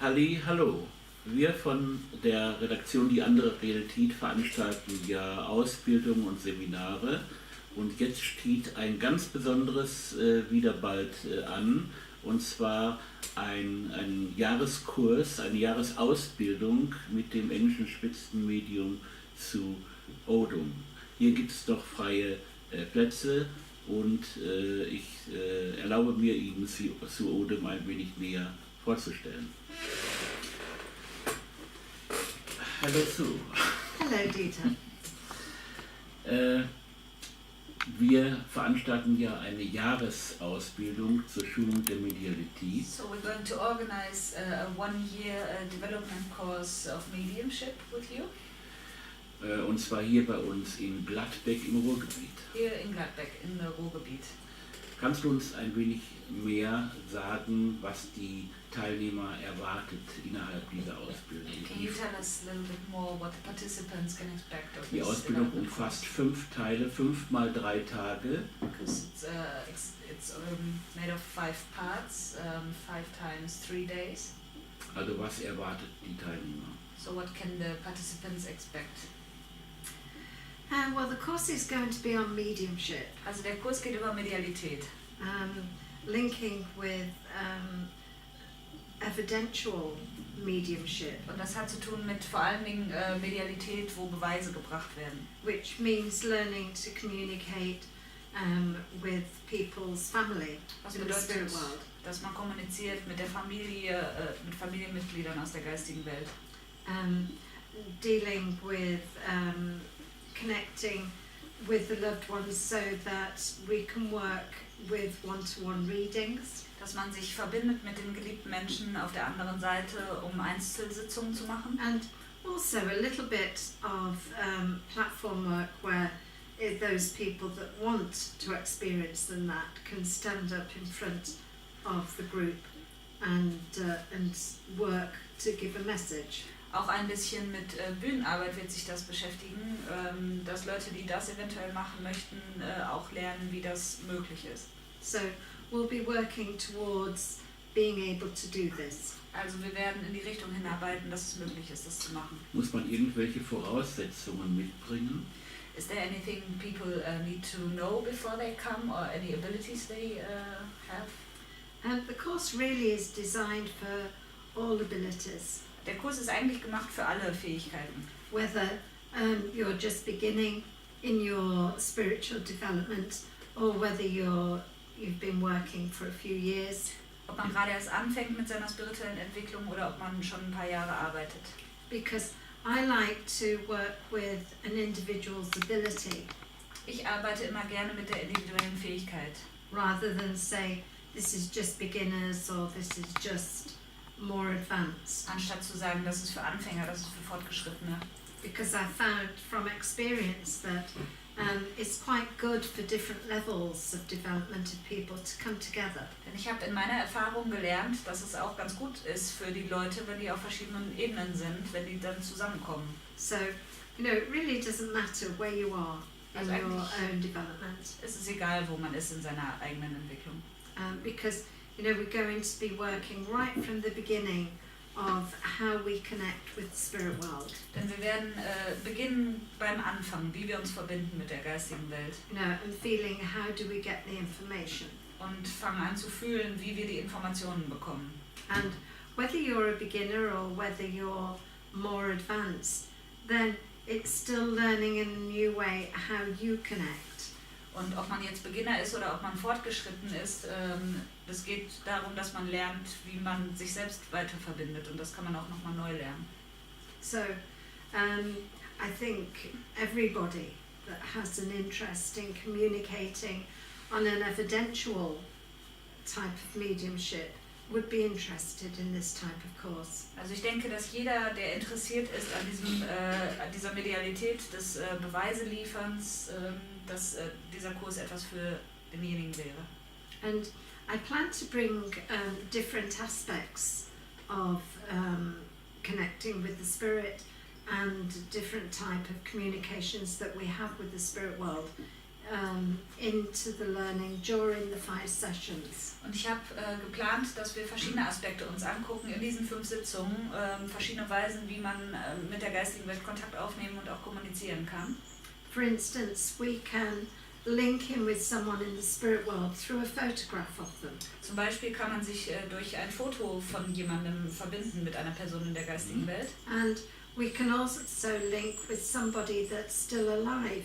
Hallo. Wir von der Redaktion Die Andere Realität veranstalten ja Ausbildung und Seminare und jetzt steht ein ganz besonderes wieder bald an, und zwar ein Jahreskurs, eine Jahresausbildung mit dem englischen Spitzenmedium Sue Odam. Hier gibt es noch freie Plätze und ich erlaube mir, Ihnen Sue Odam ein wenig näher vorzustellen. Hallo Sue. Hallo Dieter. Wir veranstalten ja eine Jahresausbildung zur Schulung der Medialität. So we're going to organize a one-year development course of mediumship with you. Und zwar hier bei uns in Gladbeck im Ruhrgebiet. Hier in Gladbeck im Ruhrgebiet. Kannst du uns ein wenig mehr sagen, was die Teilnehmer erwartet innerhalb dieser Ausbildung? Can you tell us a little bit more what the participants can expect of Die this Ausbildung development umfasst course? 5 Teile, 5 mal 3 Tage. Because it's made of 5 parts, 5 times 3 days. Also was erwartet die Teilnehmer? So what can the participants expect? Well, the course is going to be on mediumship, Also der Kurs geht über Medialität. linking with evidential mediumship, Und das hat zu tun mit vor allen Dingen Medialität, wo Beweise gebracht werden. which means learning to communicate with people's family Was in the spirit bedeutet, world. dass man kommuniziert mit der Familie, mit Familienmitgliedern aus der geistigen Welt. Dealing with connecting with the loved ones so that we can work with one-to-one readings. Dass man sich verbindet mit den geliebten Menschen auf der anderen Seite, um Einzelsitzungen zu machen. And also a little bit of platform work where those people that want to experience that can stand up in front of the group and work to give a message. Auch ein bisschen mit Bühnenarbeit wird sich das beschäftigen, dass Leute, die das eventuell machen möchten, auch lernen, wie das möglich ist. So we'll be working towards being able to do this. Also wir werden in die Richtung hinarbeiten, dass es möglich ist, das zu machen. Muss man irgendwelche Voraussetzungen mitbringen? Is there anything people need to know before they come, or any abilities they have? And the course really is designed for all abilities, Der Kurs ist eigentlich gemacht für alle Fähigkeiten. whether you're just beginning in your spiritual development or whether you've been working for a few years. Ob man gerade erst anfängt mit seiner spirituellen Entwicklung oder ob man schon ein paar Jahre arbeitet. Because I like to work with an individual's ability Ich arbeite immer gerne mit der individuellen Fähigkeit. rather than say this is just beginners or this is just more advanced. Anstatt zu sagen, das ist für Anfänger, das ist für Fortgeschrittene. Because I found from experience that it's quite good for different levels of development of people to come together. Denn ich habe in meiner Erfahrung gelernt, dass es auch ganz gut ist für die Leute, wenn die auf verschiedenen Ebenen sind, wenn die dann zusammenkommen. So, it really doesn't matter where you are in Also your eigentlich own development. Es ist egal, wo man ist in seiner eigenen Entwicklung. Because, we're going to be working right from the beginning of how we connect with the spirit world. Denn wir werden beginnen beim Anfang, wie wir uns verbinden mit der geistigen Welt. And feeling how do we get the information. Und fangen an zu fühlen, wie wir die Informationen bekommen. And whether you're a beginner or whether you're more advanced, then it's still learning in a new way how you connect. Und ob man jetzt Beginner ist oder ob man fortgeschritten ist, es geht darum, dass man lernt, wie man sich selbst weiter verbindet. Und das kann man auch nochmal neu lernen. So, I think everybody that has an interest in communicating on an evidential type of mediumship would be interested in this type of course. Also ich denke, dass jeder, der interessiert ist an dieser Medialität des Beweiselieferns, dass dieser Kurs etwas für denjenigen wäre. And I plan to bring different aspects of connecting with the spirit and different type of communications that we have with the spirit world into the learning during the 5 sessions. Und ich habe geplant, dass wir verschiedene Aspekte uns angucken in diesen 5 Sitzungen, verschiedene Weisen, wie man mit der geistigen Welt Kontakt aufnehmen und auch kommunizieren kann. For instance, we can link in with someone in the spirit world through a photograph of them. Zum Beispiel kann man sich durch ein Foto von jemandem verbinden mit einer Person in der geistigen Welt. And we can also link with somebody that's still alive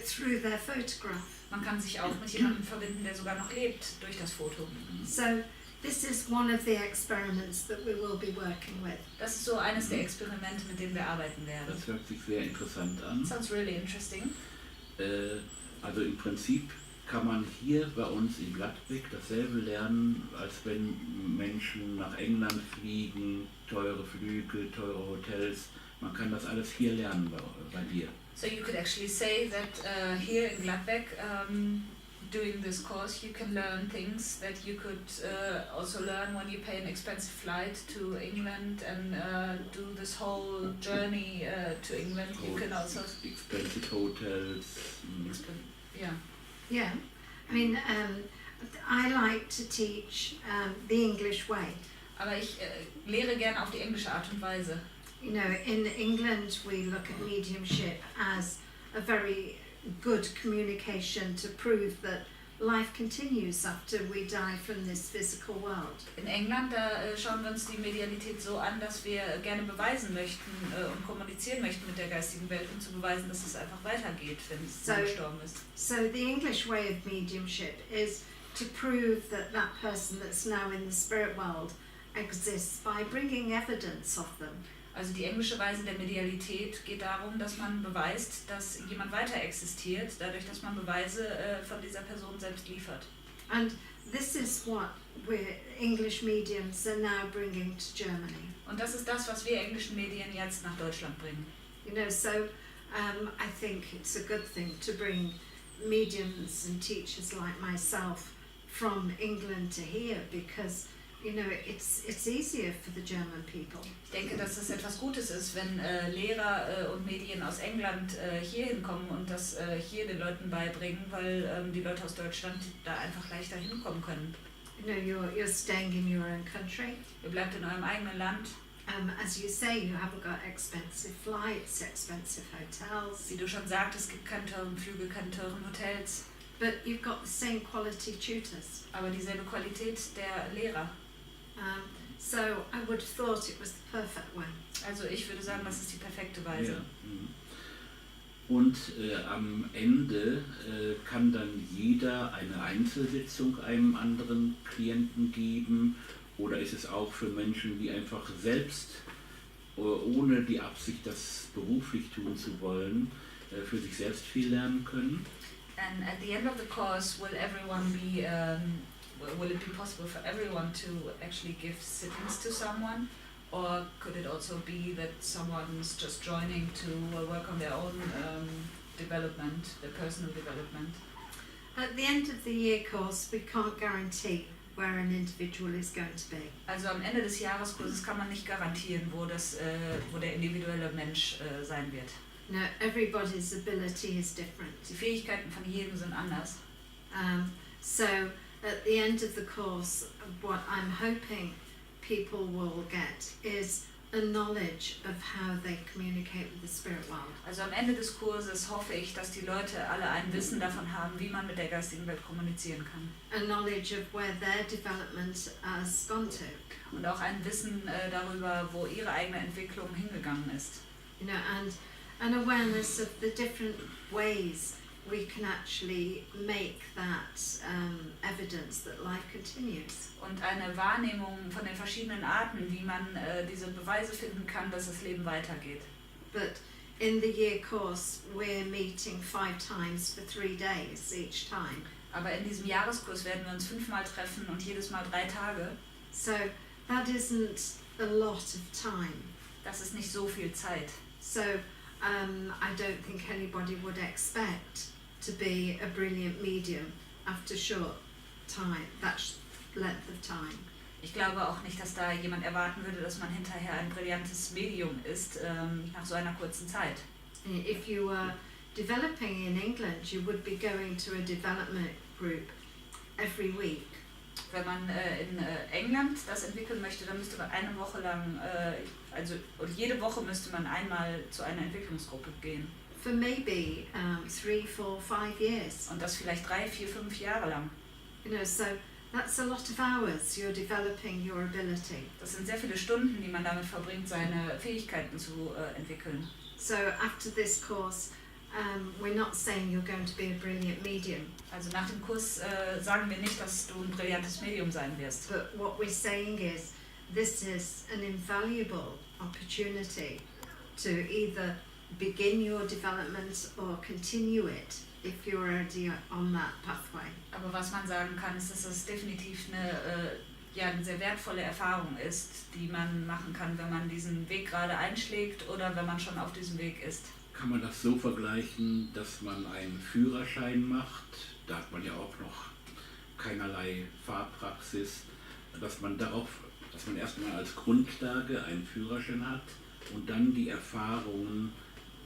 through their photograph. Man kann sich auch mit jemandem verbinden, der sogar noch lebt, durch das Foto. So this is one of the experiments that we will be working with. Das ist so eines der Experimente, mit denen wir arbeiten werden. Das hört sich sehr interessant an. Sounds really interesting. Also im Prinzip kann man hier bei uns in Gladbeck dasselbe lernen, als wenn Menschen nach England fliegen, teure Flüge, teure Hotels. Man kann das alles hier lernen bei dir. So you could actually say that here in Gladbeck, doing this course, you can learn things that you could also learn when you pay an expensive flight to England and do this whole journey to England. You can also expensive hotels. Yeah. Yeah, I mean, I like to teach the English way. Aber ich lehre gerne auf die englische Art und Weise. You know, in England we look at mediumship as a very good communication to prove that life continues after we die from this physical world. In England, da schauen wir uns die Medialität so an, dass wir gerne beweisen möchten und kommunizieren möchten mit der geistigen Welt, um zu beweisen, dass es einfach weitergeht, wenn es gestorben ist. So the English way of mediumship is to prove that that person that's now in the spirit world exists by bringing evidence of them. Also die englische Weise der Medialität geht darum, dass man beweist, dass jemand weiter existiert, dadurch, dass man Beweise von dieser Person selbst liefert. And this is what English mediums are now bringing to Germany. Und das ist das, was wir englischen Medien jetzt nach Deutschland bringen. You know, so I think it's a good thing to bring mediums and teachers like myself from England to here, because you know, it's easier for the German people. Ich denke, dass das etwas Gutes ist, wenn Lehrer und Medien aus England hier hinkommen und das hier den Leuten beibringen, weil die Leute aus Deutschland da einfach leichter hinkommen können. You know, you're staying in your own country. Ihr bleibt in eurem eigenen Land. As you say, you haven't got expensive flights, expensive hotels. Wie du schon sagst, es gibt keine teuren Flüge, keine teuren Hotels. But you've got the same quality tutors. Aber dieselbe Qualität der Lehrer. So I would have thought it was the perfect way. Also ich würde sagen, das ist die perfekte Weise. Ja. Und am Ende kann dann jeder eine Einzelsitzung einem anderen Klienten geben, oder ist es auch für Menschen, die einfach selbst, ohne die Absicht, das beruflich tun zu wollen, für sich selbst viel lernen können? And at the end of the course, will it be possible for everyone to actually give sittings to someone, or could it also be that someone's just joining to work on their own development, their personal development? At the end of the year course, we can't guarantee where an individual is going to be. Also am Ende des Jahreskurses kann man nicht garantieren, wo der individuelle Mensch sein wird. No, everybody's ability is different. Die Fähigkeiten von jedem sind anders. So at the end of the course, what I'm hoping people will get is a knowledge of how they communicate with the spirit world. Also am Ende des Kurses hoffe ich, dass die Leute alle ein Wissen davon haben, wie man mit der geistigen Welt kommunizieren kann. A knowledge of where their development has gone to. Und auch ein Wissen darüber, wo ihre eigene Entwicklung hingegangen ist. You know, and an awareness of the different ways we can actually make that evidence that life continues. Und eine Wahrnehmung von den verschiedenen Arten, wie man diese Beweise finden kann, dass das Leben weitergeht. But in the year course, we're meeting 5 times for 3 days each time. Aber in diesem Jahreskurs werden wir uns 5-mal treffen und jedes Mal 3 Tage. So that isn't a lot of time. Das ist nicht so viel Zeit. So I don't think anybody would expect to be a brilliant medium after short time, that length of time. Ich glaube auch nicht, dass da jemand erwarten würde, dass man hinterher ein brillantes Medium ist nach so einer kurzen Zeit. If you were developing in England, you would be going to a development group every week. Wenn man in England das entwickeln möchte, dann müsste man eine Woche lang, und jede Woche müsste man einmal zu einer Entwicklungsgruppe gehen. For maybe 3, 4, 5 years. Und das vielleicht 3, 4, 5 Jahre lang. You know, so that's a lot of hours you're developing your ability. Das sind sehr viele Stunden, die man damit verbringt, seine Fähigkeiten zu entwickeln. So after this course, we're not saying you're going to be a brilliant medium. Also nach dem Kurs sagen wir nicht, dass du ein brillantes Medium sein wirst. But what we're saying is, this is an invaluable opportunity to either begin your development or continue it if you're already on that pathway. Aber was man sagen kann, ist, dass es definitiv eine sehr wertvolle Erfahrung ist, die man machen kann, wenn man diesen Weg gerade einschlägt oder wenn man schon auf diesem Weg ist. Kann man das so vergleichen, dass man einen Führerschein macht? Da hat man ja auch noch keinerlei Fahrpraxis, dass man erstmal als Grundlage einen Führerschein hat und dann die Erfahrungen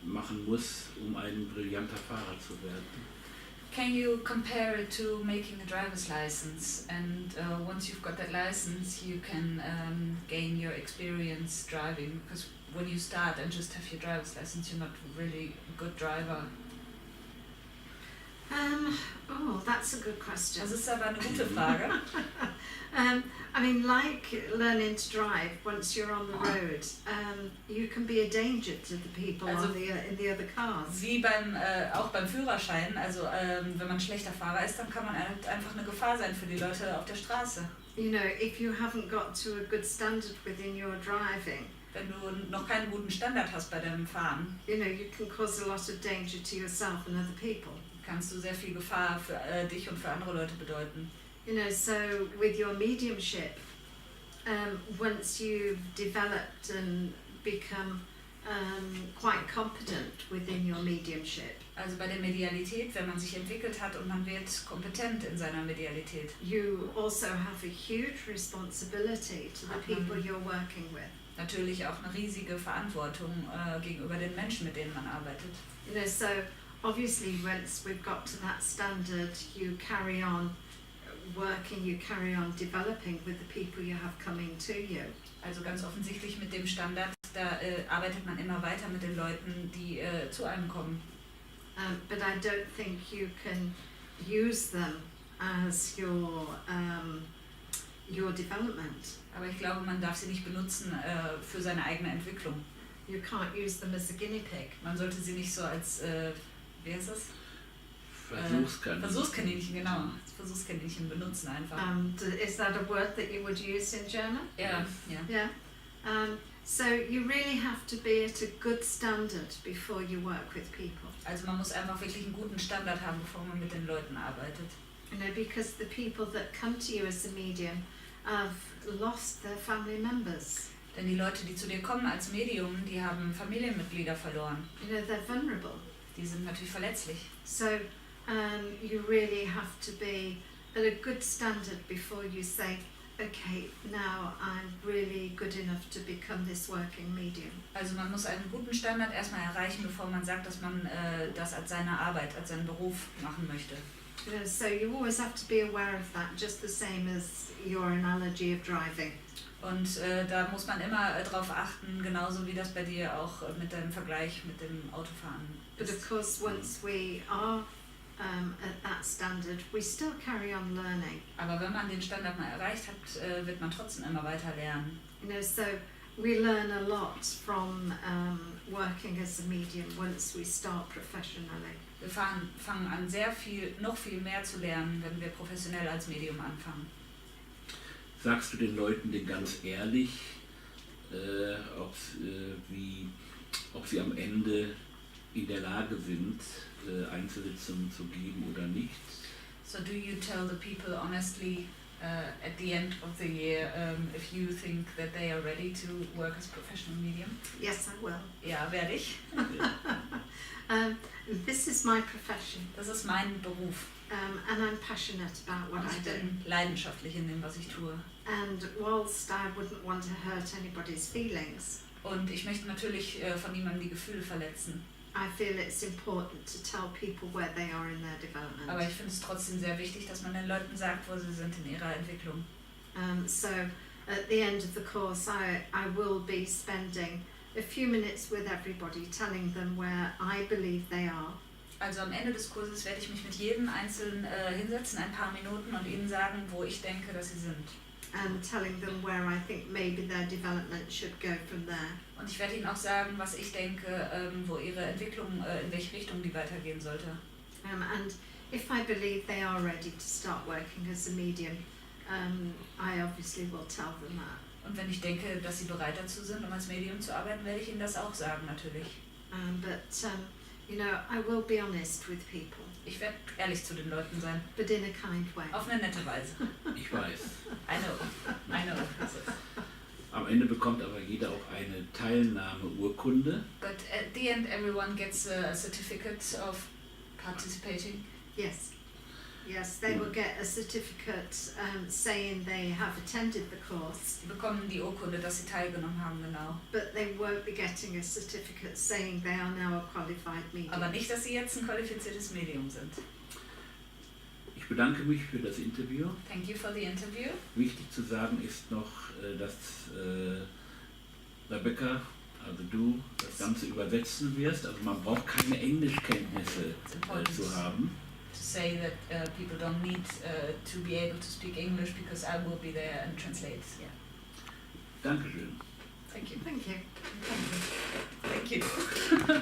machen muss, um ein brillanter Fahrer zu werden. Can you compare it to making a driver's license? And once you've got that license, you can gain your experience driving. Because when you start and just have your driver's license, you're not really a good driver. That's a good question. Das ist aber eine gute Frage. I mean, like learning to drive, once you're on the road, you can be a danger to the people Also, in the other cars. Wie auch beim Führerschein, also wenn man schlechter Fahrer ist, dann kann man halt einfach eine Gefahr sein für die Leute auf der Straße. You know, if you haven't got to a good standard within your driving, Wenn du noch keinen guten Standard hast bei deinem Fahren, you know, you can cause a lot of danger to yourself and other people. kannst du sehr viel Gefahr für dich und für andere Leute bedeuten. You know, so with your mediumship, once you've developed and become quite competent within your mediumship, Also bei der Medialität, wenn man sich entwickelt hat und man wird kompetent in seiner Medialität, you also have a huge responsibility to the people you're working with. natürlich auch eine riesige Verantwortung gegenüber den Menschen, mit denen man arbeitet. You know, so obviously once we've got to that standard, you carry on working, you carry on developing with the people you have coming to you. Also ganz offensichtlich mit dem Standard, da arbeitet man immer weiter mit den Leuten, die zu einem kommen. But I don't think you can use them as your development. Aber ich glaube, man darf sie nicht benutzen für seine eigene Entwicklung. You can't use them as a guinea pig. Man sollte sie nicht so als, wie heißt das? Versuchskaninchen. Genau. Versuchskaninchen benutzen einfach. Is that a word that you would use in German? Ja. Yeah. So you really have to be at a good standard before you work with people. Also man muss einfach wirklich einen guten Standard haben, bevor man mit den Leuten arbeitet. You know, because the people that come to you as a medium have lost their family members. Denn die Leute, die zu dir kommen als Medium, die haben Familienmitglieder verloren. You know, they're vulnerable. Die sind natürlich verletzlich. So you really have to be at a good standard before you say, okay, now I'm really good enough to become this working medium. Also man muss einen guten Standard erstmal erreichen, bevor man sagt, dass man das als seine Arbeit, als seinen Beruf machen möchte. You know, so you always have to be aware of that, just the same as your analogy of driving. Und da muss man immer drauf achten, genauso wie das bei dir auch mit deinem Vergleich mit dem Autofahren But ist. of course, once we are at that standard, we still carry on learning. Aber wenn man den Standard mal erreicht hat, wird man trotzdem immer weiter lernen. You know, so we learn a lot from working as a medium once we start professionally. Wir fangen an, noch viel mehr zu lernen, wenn wir professionell als Medium anfangen. Sagst du den Leuten denn ganz ehrlich, ob sie am Ende in der Lage sind, Einzelsitzungen zu geben oder nicht? So do you tell the people honestly at the end of the year if you think that they are ready to work as professional medium? Yes, I will. Ja, werde ich. This is my profession, Das ist mein Beruf. and I'm passionate about what Und I ich do. bin leidenschaftlich in dem, was ich tue. And whilst I wouldn't want to hurt anybody's feelings, Und ich möchte natürlich von niemandem die Gefühle verletzen. I feel it's important to tell people where they are in their development. Aber ich finde es trotzdem sehr wichtig, dass man den Leuten sagt, wo sie sind in ihrer Entwicklung. So at the end of the course, I will be spending a few minutes with everybody, telling them where I believe they are. Also am Ende des Kurses werde ich mich mit jedem Einzelnen hinsetzen, ein paar Minuten, und ihnen sagen, wo ich denke, dass sie sind. And telling them where I think maybe their development should go from there. Und ich werde ihnen auch sagen, was ich denke, wo ihre Entwicklung, in welche Richtung die weitergehen sollte. And if I believe they are ready to start working as a medium, I obviously will tell them that. Und wenn ich denke, dass sie bereit dazu sind, um als Medium zu arbeiten, werde ich ihnen das auch sagen, natürlich. You know, I will be honest with people. Ich werde ehrlich zu den Leuten sein. But in a kind way. Auf eine nette Weise. Ich weiß. I know. Am Ende bekommt aber jeder auch eine Teilnahmeurkunde. But at the end everyone gets a certificate of participating. Yes, they will get a certificate saying they have attended the course. Sie bekommen die Urkunde, dass sie teilgenommen haben, genau. But they won't be getting a certificate saying they are now a qualified medium. Aber nicht, dass sie jetzt ein qualifiziertes Medium sind. Ich bedanke mich für das Interview. Thank you for the interview. Wichtig zu sagen ist noch, dass Rebecca, also du, das Ganze übersetzen wirst. Also man braucht keine Englischkenntnisse zu haben. To say that people don't need to be able to speak English, because I will be there and translate. Yeah. Dankeschön. Thank you. Thank you. Thank you.